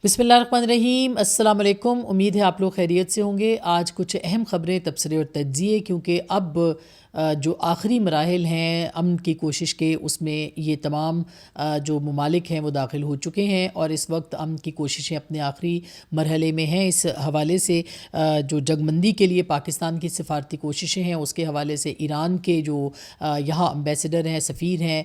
بسم اللہ الرحمن الرحیم، السلام علیکم۔ امید ہے آپ لوگ خیریت سے ہوں گے۔ آج کچھ اہم خبریں، تبصرے اور تجزیے، کیونکہ اب جو آخری مراحل ہیں امن کی کوشش کے، اس میں یہ تمام جو ممالک ہیں وہ داخل ہو چکے ہیں اور اس وقت امن کی کوششیں اپنے آخری مرحلے میں ہیں۔ اس حوالے سے جو جنگ بندی کے لیے پاکستان کی سفارتی کوششیں ہیں، اس کے حوالے سے ایران کے جو یہاں امبیسڈر ہیں، سفیر ہیں،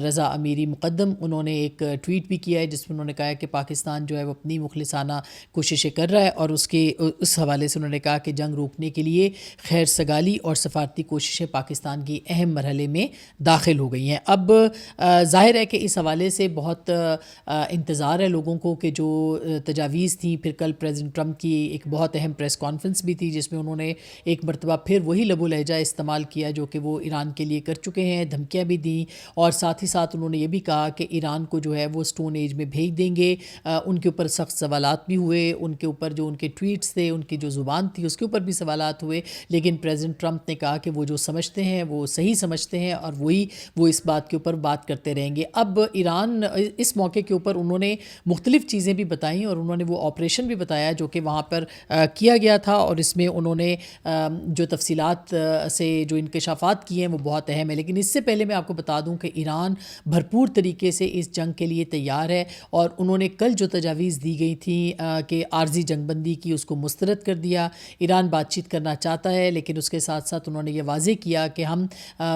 رضا امیری مقدم، انہوں نے ایک ٹویٹ بھی کیا ہے جس میں انہوں نے کہا ہے کہ پاکستان جو ہے وہ اپنی مخلصانہ کوششیں کر رہا ہے، اور اس حوالے سے انہوں نے کہا کہ جنگ روکنے کے لیے خیر سگالی اور سفارتی کوششیں پاکستان کی اہم مرحلے میں داخل ہو گئی ہیں۔ اب ظاہر ہے کہ اس حوالے سے بہت انتظار ہے لوگوں کو کہ جو تجاویز تھیں، پھر کل پریزیڈنٹ ٹرمپ کی ایک بہت اہم پریس کانفرنس بھی تھی جس میں انہوں نے ایک مرتبہ پھر وہی لب و لہجہ استعمال کیا جو کہ وہ ایران کے لیے کر چکے ہیں، دھمکیاں بھی دیں، اور ساتھ ہی ساتھ انہوں نے یہ بھی کہا کہ ایران کو جو ہے وہ سٹون ایج میں بھیج دیں گے۔ ان کے اوپر سخت سوالات بھی ہوئے، ان کے اوپر جو ان کے ٹویٹس تھے، ان کی جو زبان تھی، اس کے اوپر بھی سوالات ہوئے، لیکن پریزیڈنٹ ٹرمپ نے کہا کہ وہ جو سمجھتے ہیں وہ صحیح سمجھتے ہیں اور وہ اس بات کے اوپر بات کرتے رہیں گے۔ اب ایران اس موقع کے اوپر انہوں نے مختلف چیزیں بھی بتائیں اور انہوں نے وہ آپریشن بھی بتایا جو کہ وہاں پر کیا گیا تھا، اور اس میں انہوں نے جو تفصیلات سے جو انکشافات کیے ہیں وہ بہت اہم ہے۔ لیکن اس سے پہلے میں آپ کو بتا دوں کہ ایران بھرپور طریقے سے اس جنگ کے لیے تیار ہے، اور انہوں نے کل جو تجاویز دی گئی تھیں کہ عارضی جنگ بندی کی، اس کو مسترد کر دیا۔ ایران بات چیت کرنا چاہتا ہے، لیکن اس کے ساتھ ساتھ انہوں نے یہ واضح کیا کہ ہم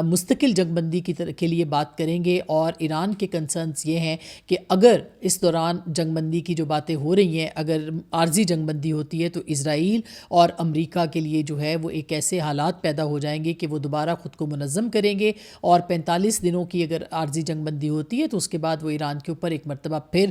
مستقل جنگ بندی کے لیے بات کریں گے، اور ایران کے کنسرنز یہ ہیں کہ اگر اس دوران جنگ بندی کی جو باتیں ہو رہی ہیں، اگر عارضی جنگ بندی ہوتی ہے تو اسرائیل اور امریکہ کے لیے جو ہے وہ ایک ایسے حالات پیدا ہو جائیں گے کہ وہ دوبارہ خود کو منظم کریں گے، اور 45 دنوں کی اگر عارضی جنگ بندی ہوتی ہے تو اس کے بعد وہ ایران کے اوپر ایک مرتبہ پھر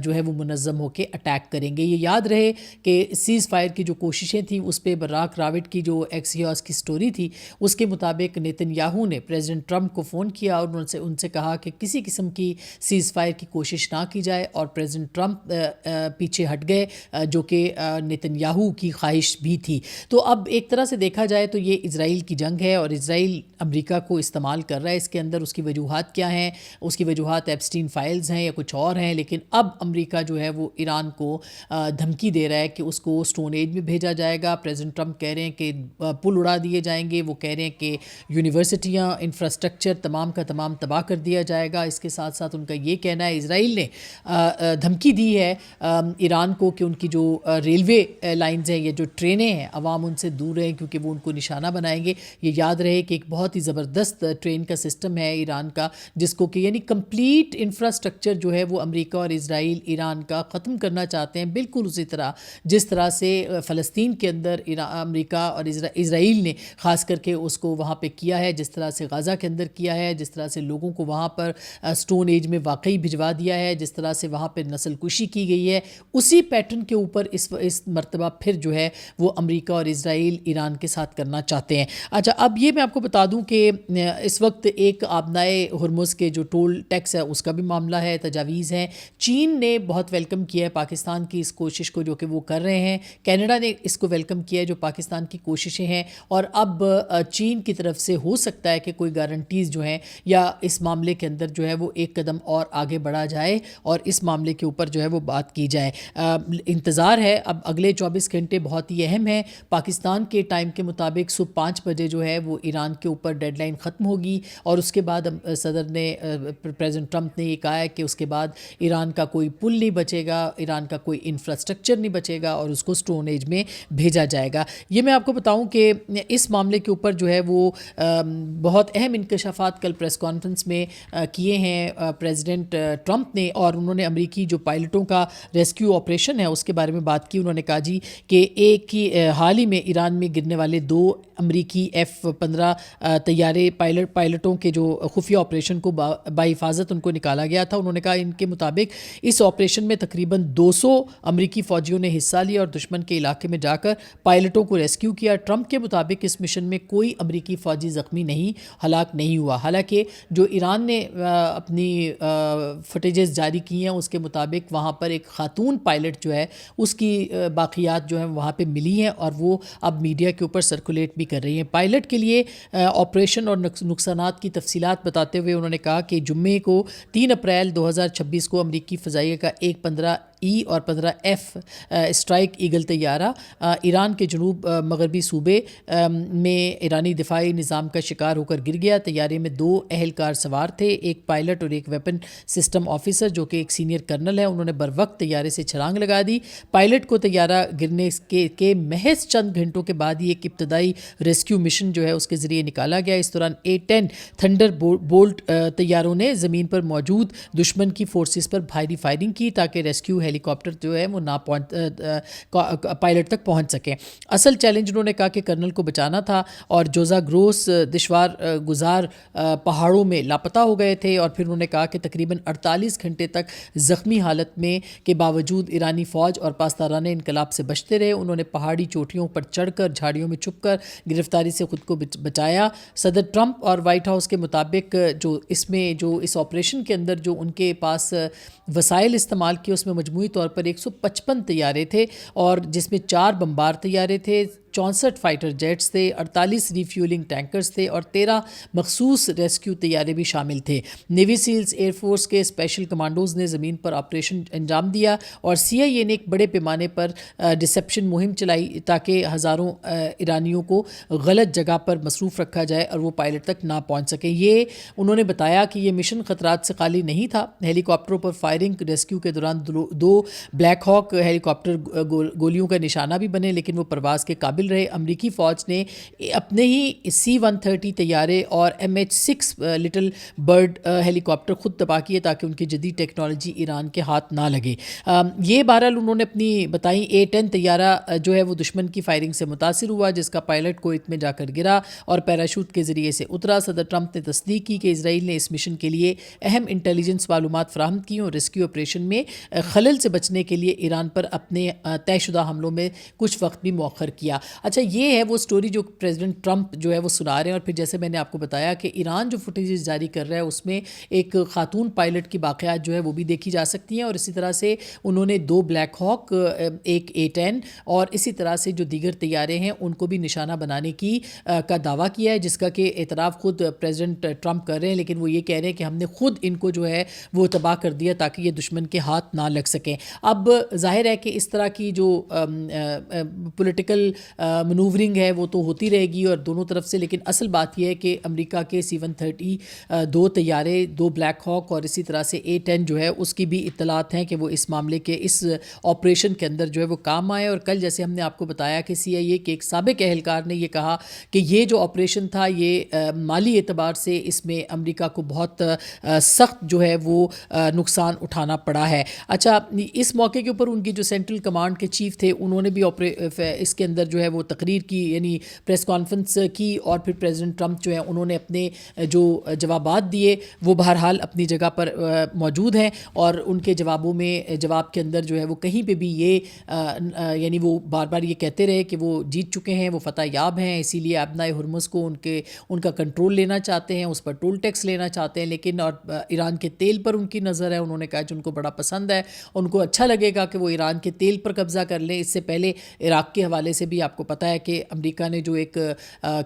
جو ہے وہ منظم ہو کے اٹیک کریں گے۔ یہ یاد رہے کہ سیز فائر کی جو کوششیں تھیں اس پہ براک راوٹ کی جو ایکسیوس کی سٹوری تھی، اس کے مطابق نیتن یاہو نے پریزیڈنٹ ٹرمپ کو فون کیا اور ان سے کہا کہ کسی قسم کی سیز فائر کی کوشش نہ کی جائے، اور پریزیڈنٹ ٹرمپ پیچھے ہٹ گئے، جو کہ نیتن یاہو کی خواہش بھی تھی۔ تو اب ایک طرح سے دیکھا جائے تو یہ اسرائیل کی جنگ ہے، اور اسرائیل امریکہ کو استعمال کر رہا ہے۔ اس کے اندر اس کی وجوہات کیا ہیں؟ اس کی وجوہات ایپسٹین فائلز ہیں یا کچھ اور ہیں، لیکن اب امریکہ جو ہے وہ ایران کو دھمکی دے رہا ہے کہ اس کو سٹون ایج میں بھیجا جائے گا۔ پریزیڈنٹ ٹرمپ کہہ رہے ہیں کہ پل اڑا دیے جائیں گے، وہ کہہ رہے ہیں کہ یونیورسٹیاں، انفراسٹرکچر تمام کا تمام تباہ کر دیا جائے گا۔ اس کے ساتھ ساتھ ان کا یہ کہنا ہے، اسرائیل نے دھمکی دی ہے ایران کو کہ ان کی جو ریلوے لائنز ہیں یا جو ٹرینیں ہیں، عوام ان سے دور رہیں کیونکہ وہ ان کو نشانہ بنائیں گے۔ یہ یاد رہے کہ ایک بہت ہی زبردست ٹرین کا سسٹم ہے ایران کا، جس کو کہ یعنی کمپلیٹ انفراسٹرکچر جو ہے وہ امریکہ اور اسرائیل ایران کا ختم کرنا چاہتے ہیں، بالکل اسی طرح جس طرح سے فلسطین کے اندر امریکہ اور اسرائیل نے خاص کر کے اس کو وہاں پہ کیا ہے، جس طرح سے غزہ کے اندر کیا ہے، جس طرح سے لوگوں کو وہاں پر سٹون ایج میں واقعی بھجوا دیا ہے، جس طرح سے وہاں پہ نسل کشی کی گئی ہے، اسی پیٹرن کے اوپر اس مرتبہ پھر جو ہے وہ امریکہ اور اسرائیل ایران کے ساتھ کرنا چاہتے ہیں۔ اچھا، اب یہ میں آپ کو بتا دوں کہ اس وقت ایک آبنائے ہرمز کے جو ٹول ٹیکس ہے اس کا بھی معاملہ ہے، تجاویز ہیں۔ چین نے بہت ویلکم کیا ہے پاکستان کی اس کوشش کو جو کہ وہ کر رہے ہیں، کینیڈا نے اس کو ویلکم کیا ہے جو پاکستان کی کوششیں ہیں، اور اب چین کی طرف سے ہو سکتا ہے کہ کوئی گارنٹیز جو ہیں یا اس معاملے کے اندر جو ہے وہ ایک قدم اور آگے بڑھا جائے اور اس معاملے کے اوپر جو ہے وہ بات کی جائے۔ انتظار ہے، اب اگلے 24 گھنٹے بہت ہی اہم ہیں۔ پاکستان کے ٹائم کے مطابق صبح 5 بجے جو ہے وہ ایران کے اوپر ڈیڈ لائن ختم ہوگی، اور اس کے بعد پریزیڈنٹ ٹرمپ نے یہ کہا ہے کہ اس کے بعد ایران کا کوئی پل نہیں بچے گا، ایران کا کوئی انفراسٹرکچر نہیں بچے گا، اور اس کو سٹون ایج میں بھیجا جائے گا۔ یہ میں آپ کو بتاؤں کہ اس معاملے کے اوپر جو ہے وہ بہت اہم انکشافات کل پریس کانفرنس میں کیے ہیں پریزیڈنٹ ٹرمپ نے، اور انہوں نے امریکی جو پائلٹوں کا ریسکیو آپریشن ہے اس کے بارے میں بات کی۔ انہوں نے کہا جی کہ ایک ہی حال ہی میں ایران میں گرنے والے 2 امریکی F-15 طیارے پائلٹوں کے جو خفیہ آپریشن کو بحفاظت ان کو نکالا گیا تھا۔ انہوں نے کہا ان کے مطابق اس آپریشن میں تقریباً 200 امریکی فوجیوں نے حصہ لیا اور دشمن کے علاقے میں جا کر پائلٹوں کو ریسکیو کیا۔ ٹرمپ کے مطابق اس مشن میں کوئی امریکی فوجی زخمی نہیں، ہلاک نہیں ہوا، حالانکہ جو ایران نے اپنی فوٹیجز جاری کی ہیں اس کے مطابق وہاں پر ایک خاتون پائلٹ جو ہے اس کی باقیات جو ہیں وہاں پہ ملی ہیں، اور وہ اب میڈیا کے اوپر سرکولیٹ بھی کر رہی ہیں۔ پائلٹ کے لیے آپریشن اور نقصانات کی تفصیلات بتاتے ہوئے انہوں نے کہا کہ جمعے کو 3 اپریل 2026 کو امریکی فضائیہ کا ایک 15 15E اور 15F اسٹرائک ایگل طیارہ ایران کے جنوب مغربی صوبے میں ایرانی دفاعی نظام کا شکار ہو کر گر گیا۔ طیارے میں 2 اہلکار سوار تھے، ایک پائلٹ اور ایک ویپن سسٹم آفیسر جو کہ ایک سینئر کرنل ہے۔ انہوں نے بروقت طیارے سے چھلانگ لگا دی۔ پائلٹ کو طیارہ گرنے کے محض چند گھنٹوں کے بعد ہی ایک ابتدائی ریسکیو مشن جو ہے اس کے ذریعے نکالا گیا۔ اس دوران A-10 تھنڈر بولٹ طیاروں نے زمین پر موجود دشمن کی فورسز پر بھاری فائرنگ کی تاکہ ریسکیو ہیلی کاپٹر جو ہے وہ پائلٹ تک پہنچ سکیں۔ اصل چیلنج انہوں نے کہا کہ کرنل کو بچانا تھا اور جوزا گروس دشوار گزار پہاڑوں میں لاپتہ ہو گئے تھے، اور پھر انہوں نے کہا کہ تقریباً 48 گھنٹے تک زخمی حالت میں کے باوجود ایرانی فوج اور پاسداران انقلاب سے بچتے رہے۔ انہوں نے پہاڑی چوٹیوں پر چڑھ کر جھاڑیوں میں چھپ کر گرفتاری سے خود کو بچایا۔ صدر ٹرمپ اور وائٹ ہاؤس کے مطابق جو اس آپریشن کے اندر جو ان کے پاس وسائل استعمال کیے اس میں مجموعی طور پر 155 طیارے تھے، اور جس میں 4 بمبار طیارے تھے، 64 فائٹر جیٹس تھے، 48 ریفیولنگ ٹینکرز تھے اور 13 مخصوص ریسکیو طیارے بھی شامل تھے۔ نیوی سیلز ایئر فورس کے اسپیشل کمانڈوز نے زمین پر آپریشن انجام دیا، اور CIA نے ایک بڑے پیمانے پر ڈسیپشن مہم چلائی تاکہ ہزاروں ایرانیوں کو غلط جگہ پر مصروف رکھا جائے اور وہ پائلٹ تک نہ پہنچ سکیں۔ یہ انہوں نے بتایا کہ یہ مشن خطرات سے خالی نہیں تھا۔ ہیلی کاپٹروں پر فائرنگ ریسکیو کے دوران 2 بلیک ہاک ہیلی کاپٹر گولیوں کا نشانہ بھی بنے، لیکن وہ پرواز کے قابل رہے۔ امریکی فوج نے اپنے ہی C-130 طیارے اور MH-6 لٹل برڈ ہیلی کاپٹر خود تباہ کیے تاکہ ان کی جدید ٹیکنالوجی ایران کے ہاتھ نہ لگے۔ یہ بہرحال انہوں نے اپنی بتائیں A-10 طیارہ جو ہے وہ دشمن کی فائرنگ سے متاثر ہوا، جس کا پائلٹ کویت میں جا کر گرا اور پیراشوٹ کے ذریعے سے اترا۔ صدر ٹرمپ نے تصدیق کی کہ اسرائیل نے اس مشن کے لیے اہم انٹیلیجنس معلومات فراہم کی اور ریسکیو آپریشن میں خلل سے بچنے کے لیے ایران پر اپنے طے شدہ حملوں میں کچھ وقت بھی مؤخر کیا۔ اچھا، یہ ہے وہ سٹوری جو پریزیڈنٹ ٹرمپ جو ہے وہ سنا رہے ہیں، اور پھر جیسے میں نے آپ کو بتایا کہ ایران جو فوٹیجز جاری کر رہا ہے اس میں ایک خاتون پائلٹ کی واقعات جو ہے وہ بھی دیکھی جا سکتی ہیں، اور اسی طرح سے انہوں نے 2 بلیک ہاک، ایک A-10 اور اسی طرح سے جو دیگر طیارے ہیں ان کو بھی نشانہ بنانے کا دعویٰ کیا ہے، جس کا کہ اعتراف خود پریزیڈنٹ ٹرمپ کر رہے ہیں، لیکن وہ یہ کہہ رہے ہیں کہ ہم نے خود ان کو جو ہے وہ تباہ کر دیا تاکہ یہ دشمن کے ہاتھ نہ لگ سکیں۔ اب ظاہر ہے کہ اس طرح کی جو پولیٹیکل منورنگ ہے وہ تو ہوتی رہے گی اور دونوں طرف سے، لیکن اصل بات یہ ہے کہ امریکہ کے C-130 2 طیارے، 2 بلیک ہاک اور اسی طرح سے A-10 جو ہے اس کی بھی اطلاعات ہیں کہ وہ اس معاملے کے اس آپریشن کے اندر جو ہے وہ کام آئے۔ اور کل جیسے ہم نے آپ کو بتایا کہ CIA کے ایک سابق اہلکار نے یہ کہا کہ یہ جو آپریشن تھا یہ مالی اعتبار سے اس میں امریکہ کو بہت سخت جو ہے وہ نقصان اٹھانا پڑا ہے۔ اچھا، اس موقع کے اوپر ان کی جو سینٹرل کمانڈ کے چیف تھے انہوں نے بھی اس کے اندر جو ہے وہ تقریر کی، یعنی پریس کانفرنس کی، اور پھر پریزیڈنٹ ٹرمپ جو ہے انہوں نے اپنے جو جوابات دیے وہ بہرحال اپنی جگہ پر موجود ہیں، اور ان کے جواب کے اندر جو ہے وہ کہیں پہ بھی یہ یعنی وہ بار بار یہ کہتے رہے کہ وہ جیت چکے ہیں، وہ فتح یاب ہیں، اسی لیے ابنائے ہرمز کو ان کا کنٹرول لینا چاہتے ہیں، اس پر ٹول ٹیکس لینا چاہتے ہیں، لیکن اور ایران کے تیل پر ان کی نظر ہے۔ انہوں نے کہا کہ ان کو بڑا پسند ہے، ان کو اچھا لگے گا کہ وہ ایران کے تیل پر قبضہ کر لیں۔ اس سے پہلے عراق کے حوالے سے بھی آپ کو پتہ ہے کہ امریکہ نے جو ایک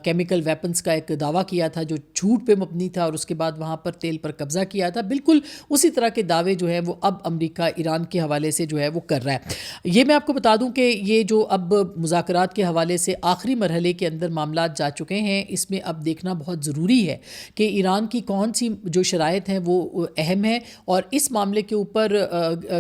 کیمیکل ویپنز کا ایک دعویٰ کیا تھا جو جھوٹ پہ مبنی تھا، اور اس کے بعد وہاں پر تیل پر قبضہ کیا تھا، بالکل اسی طرح کے دعوے جو ہے وہ اب امریکہ ایران کے حوالے سے جو ہے وہ کر رہا ہے۔ یہ میں آپ کو بتا دوں کہ یہ جو اب مذاکرات کے حوالے سے آخری مرحلے کے اندر معاملات جا چکے ہیں، اس میں اب دیکھنا بہت ضروری ہے کہ ایران کی کون سی جو شرائط ہیں وہ اہم ہیں اور اس معاملے کے اوپر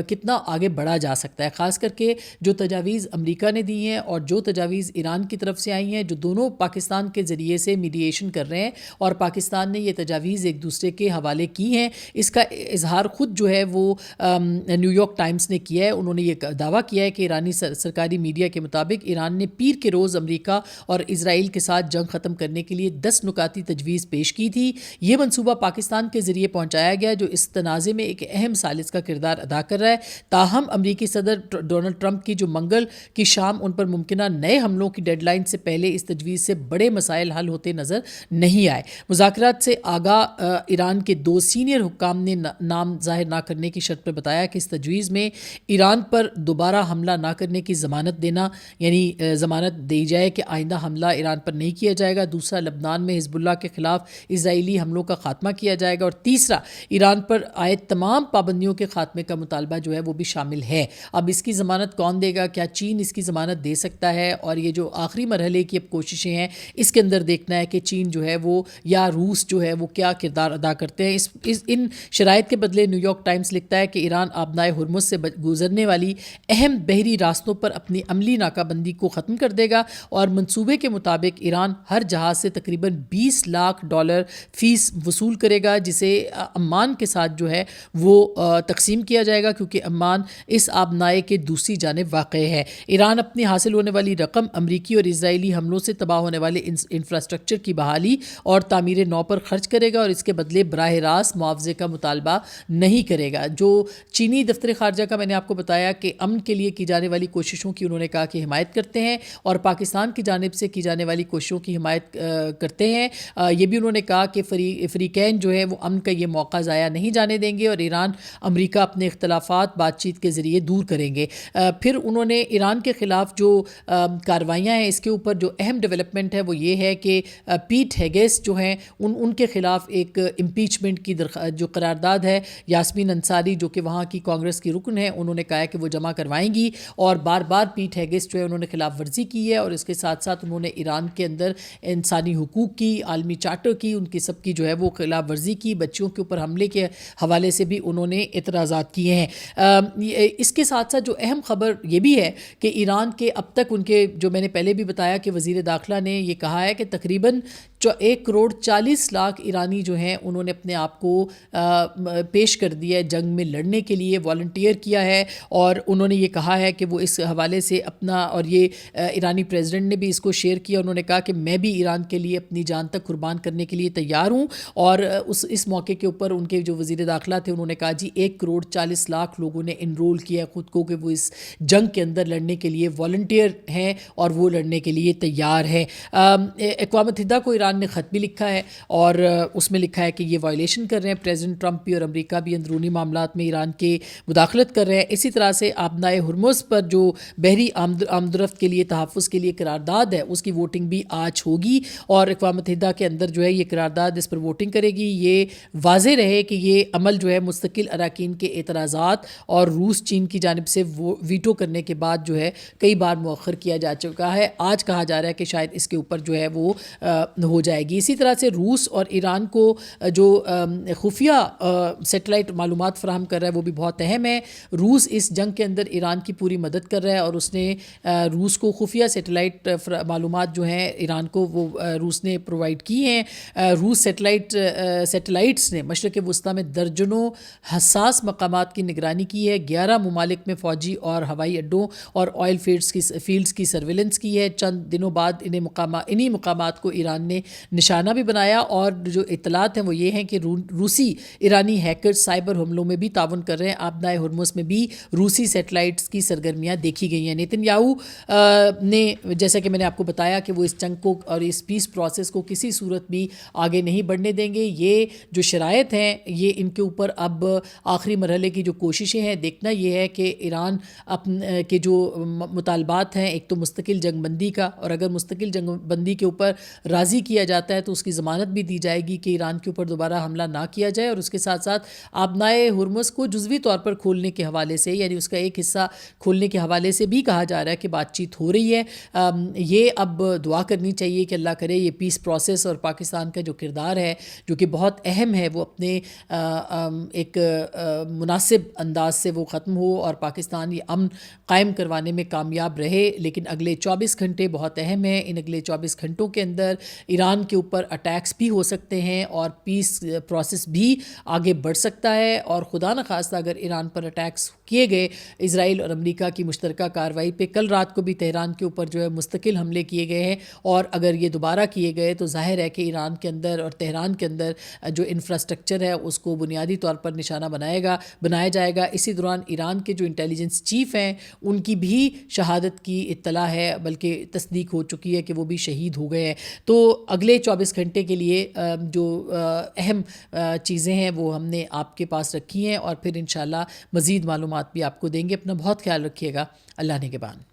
کتنا آگے بڑھا جا سکتا ہے، خاص کر کے جو تجاویز امریکہ نے دی ہیں اور جو تجاویز ایران کی طرف سے آئی ہیں، جو دونوں پاکستان کے ذریعے سے میڈییشن کر رہے ہیں، اور پاکستان نے یہ تجاویز ایک دوسرے کے حوالے کی ہیں۔ اس کا اظہار خود جو ہے وہ نیو یارک ٹائمز نے کیا ہے۔ انہوں نے یہ دعویٰ کیا ہے کہ ایرانی سرکاری میڈیا کے مطابق ایران نے پیر کے روز امریکہ اور اسرائیل کے ساتھ جنگ ختم کرنے کے لیے 10 نکاتی تجویز پیش کی تھی۔ یہ منصوبہ پاکستان کے ذریعے پہنچایا گیا جو اس تنازع میں ایک اہم ثالث کا کردار ادا کر رہا ہے۔ تاہم امریکی صدر ڈونلڈ ٹرمپ کی جو منگل کی شام ان پر ممکنہ نئے حملوں کی ڈیڈ لائن سے پہلے اس تجویز سے بڑے مسائل حل ہوتے نظر نہیں آئے۔ مذاکرات سے آگاہ ایران کے 2 سینئر حکام نے نام ظاہر نہ کرنے کی شرط پر بتایا کہ اس تجویز میں ایران پر دوبارہ حملہ نہ کرنے کی ضمانت دینا، یعنی ضمانت دی جائے کہ آئندہ حملہ ایران پر نہیں کیا جائے گا، دوسرا لبنان میں حزب اللہ کے خلاف اسرائیلی حملوں کا خاتمہ کیا جائے گا، اور تیسرا ایران پر عائد تمام پابندیوں کے خاتمے کا مطالبہ جو ہے وہ بھی شامل ہے۔ اب اس کی ضمانت کون دے گا؟ کیا چین اس کی ضمانت دے سکتا ہے؟ اور یہ جو آخری مرحلے کی اب کوششیں ہیں اس کے اندر دیکھنا ہے کہ چین جو ہے وہ یا روس جو ہے وہ کیا کردار ادا کرتے ہیں۔ ان شرائط کے بدلے نیو یارک ٹائمز لکھتا ہے کہ ایران آبنائے ہرمز سے گزرنے والی اہم بحری راستوں پر اپنی عملی ناکہ بندی کو ختم کر دے گا، اور منصوبے کے مطابق ایران ہر جہاز سے تقریباً $20 لاکھ فیس وصول کرے گا، جسے عمان کے ساتھ جو ہے وہ تقسیم کیا جائے گا، کیونکہ عمان اس آبنائے کے دوسری جانب واقع ہے۔ ایران اپنی حاصل ہونے والی رقم امریکی اور اسرائیلی حملوں سے تباہ ہونے والے انفراسٹرکچر کی بحالی اور تعمیر نو پر خرچ کرے گا، اور اس کے بدلے براہ راست معاوضے کا مطالبہ نہیں کرے گا۔ جو چینی دفتر خارجہ کا میں نے آپ کو بتایا کہ امن کے لیے کی جانے والی کوششوں کی انہوں نے کہا کہ حمایت کرتے ہیں، اور پاکستان کی جانب سے کی جانے والی کوششوں کی حمایت کرتے ہیں۔ یہ بھی انہوں نے کہا کہ فریقین جو ہے وہ امن کا یہ موقع ضائع نہیں جانے دیں گے، اور ایران امریکہ اپنے اختلافات بات چیت کے ذریعے دور کریں گے۔ پھر انہوں نے ایران کے خلاف جو کارروائیاں ہیں اس کے اوپر جو اہم ڈیولپمنٹ ہے وہ یہ ہے کہ پیٹ ہیگس جو ہیں ان کے خلاف ایک امپیچمنٹ کی جو قرارداد ہے، یاسمین انصاری جو کہ وہاں کی کانگریس کی رکن ہے، انہوں نے کہا ہے کہ وہ جمع کروائیں گی، اور بار بار پیٹ ہیگس جو ہے انہوں نے خلاف ورزی کی ہے، اور اس کے ساتھ ساتھ انہوں نے ایران کے اندر انسانی حقوق کی، عالمی چارٹر کی، ان کی سب کی جو ہے وہ خلاف ورزی کی، بچیوں کے اوپر حملے کے حوالے سے بھی انہوں نے اعتراضات کیے ہیں۔ اس کے ساتھ ساتھ جو اہم خبر یہ بھی ہے کہ ایران کے اب تک ان کے جو میں نے پہلے بھی بتایا کہ وزیر داخلہ نے یہ کہا ہے کہ تقریباً 1,40,00,000 ایرانی جو ہیں انہوں نے اپنے آپ کو پیش کر دیا ہے جنگ میں لڑنے کے لیے، والنٹیئر کیا ہے، اور انہوں نے یہ کہا ہے کہ وہ اس حوالے سے اپنا، اور یہ ایرانی پریزیڈنٹ نے بھی اس کو شیئر کیا، انہوں نے کہا کہ میں بھی ایران کے لیے اپنی جان تک قربان کرنے کے لیے تیار ہوں، اور اس موقع کے اوپر ان کے جو وزیر داخلہ تھے انہوں نے کہا جی 1,40,00,000 لوگوں نے انرول کیا خود کو کہ وہ اس جنگ کے اندر لڑنے کے لیے والنٹیئر ہیں اور وہ لڑنے کے لیے تیار ہے۔ اقوام متحدہ کو ایران نے خط بھی لکھا ہے، اور اس میں لکھا ہے کہ یہ وائلیشن کر رہے ہیں، پریزیڈنٹ ٹرمپ بھی اور امریکہ بھی اندرونی معاملات میں ایران کے مداخلت کر رہے ہیں۔ اسی طرح سے آبنائے ہرمز پر جو بحری آمد و رفت کے لیے تحفظ کے لیے قرارداد ہے اس کی ووٹنگ بھی آج ہوگی، اور اقوام متحدہ کے اندر جو ہے یہ قرارداد اس پر ووٹنگ کرے گی۔ یہ واضح رہے کہ یہ عمل جو ہے مستقل اراکین کے اعتراضات اور روس چین کی جانب سے ویٹو کرنے کے بعد جو ہے کئی بار مؤخر کیا جا چکا ہے، آج کہا جا رہا ہے کہ شاید اس کے اوپر جو ہے وہ ہو جائے گی۔ اسی طرح سے روس اور ایران کو جو خفیہ سیٹلائٹ معلومات فراہم کر رہا ہے وہ بھی بہت اہم ہے۔ روس اس جنگ کے اندر ایران کی پوری مدد کر رہا ہے، اور اس نے روس کو خفیہ سیٹلائٹ معلومات جو ہیں ایران کو وہ روس نے پرووائڈ کی ہیں۔ روس سیٹلائٹس نے مشرق وسطیٰ میں درجنوں حساس مقامات کی نگرانی کی ہے، 11 ممالک میں فوجی اور ہوائی اڈوں اور آئل فیلڈز کی سرویلنس کی ہے۔ چند دنوں بعد انہی مقامات کو ایران نے نشانہ بھی بنایا، اور جو اطلاعات ہیں وہ یہ ہیں کہ روسی ایرانی ہیکر سائبر حملوں میں بھی تعاون کر رہے ہیں۔ آبنائے ہرمز میں بھی روسی سیٹلائٹس کی سرگرمیاں دیکھی گئی ہیں۔ نیتن یاہو نے جیسا کہ میں نے آپ کو بتایا کہ وہ اس جنگ کو اور اس پیس پروسیس کو کسی صورت بھی آگے نہیں بڑھنے دیں گے۔ یہ جو شرائط ہیں یہ ان کے اوپر اب آخری مرحلے کی جو کوششیں ہیں، دیکھنا یہ ہے کہ ایران کے جو مطالبات ہیں، ایک تو مستقل جنگ بندی کا، اور اگر مستقل جنگ بندی کے اوپر راضی کیا جاتا ہے تو اس کی ضمانت بھی دی جائے گی کہ ایران کے اوپر دوبارہ حملہ نہ کیا جائے، اور اس کے ساتھ ساتھ آبنائے ہرمز کو جزوی طور پر کھولنے کے حوالے سے، یعنی اس کا ایک حصہ کھولنے کے حوالے سے بھی کہا جا رہا ہے کہ بات چیت ہو رہی ہے۔ یہ اب دعا کرنی چاہیے کہ اللہ کرے یہ پیس پروسیس اور پاکستان کا جو کردار ہے جو کہ بہت اہم ہے وہ اپنے ایک مناسب انداز سے وہ ختم ہو، اور پاکستان یہ امن قائم کروانے میں کامیاب رہے۔ لیکن اگلے 24 گھنٹے بہت اہم ہیں۔ ان اگلے 24 گھنٹوں کے اندر ایران ایران کے اوپر اٹیکس بھی ہو سکتے ہیں اور پیس پروسیس بھی آگے بڑھ سکتا ہے، اور خدا نخواستہ اگر ایران پر اٹیکس کیے گئے اسرائیل اور امریکہ کی مشترکہ کارروائی پہ، کل رات کو بھی تہران کے اوپر جو ہے مستقل حملے کیے گئے ہیں، اور اگر یہ دوبارہ کیے گئے تو ظاہر ہے کہ ایران کے اندر اور تہران کے اندر جو انفراسٹرکچر ہے اس کو بنیادی طور پر نشانہ بنایا جائے گا۔ اسی دوران ایران کے جو انٹیلیجنس چیف ہیں ان کی بھی شہادت کی اطلاع ہے، بلکہ تصدیق ہو چکی ہے کہ وہ بھی شہید ہو گئے ہیں۔ تو اگلے 24 گھنٹے کے لیے جو اہم چیزیں ہیں وہ ہم نے آپ کے پاس رکھی ہیں، اور پھر انشاءاللہ مزید معلومات بھی آپ کو دیں گے۔ اپنا بہت خیال رکھیے گا۔ اللہ نگہبان۔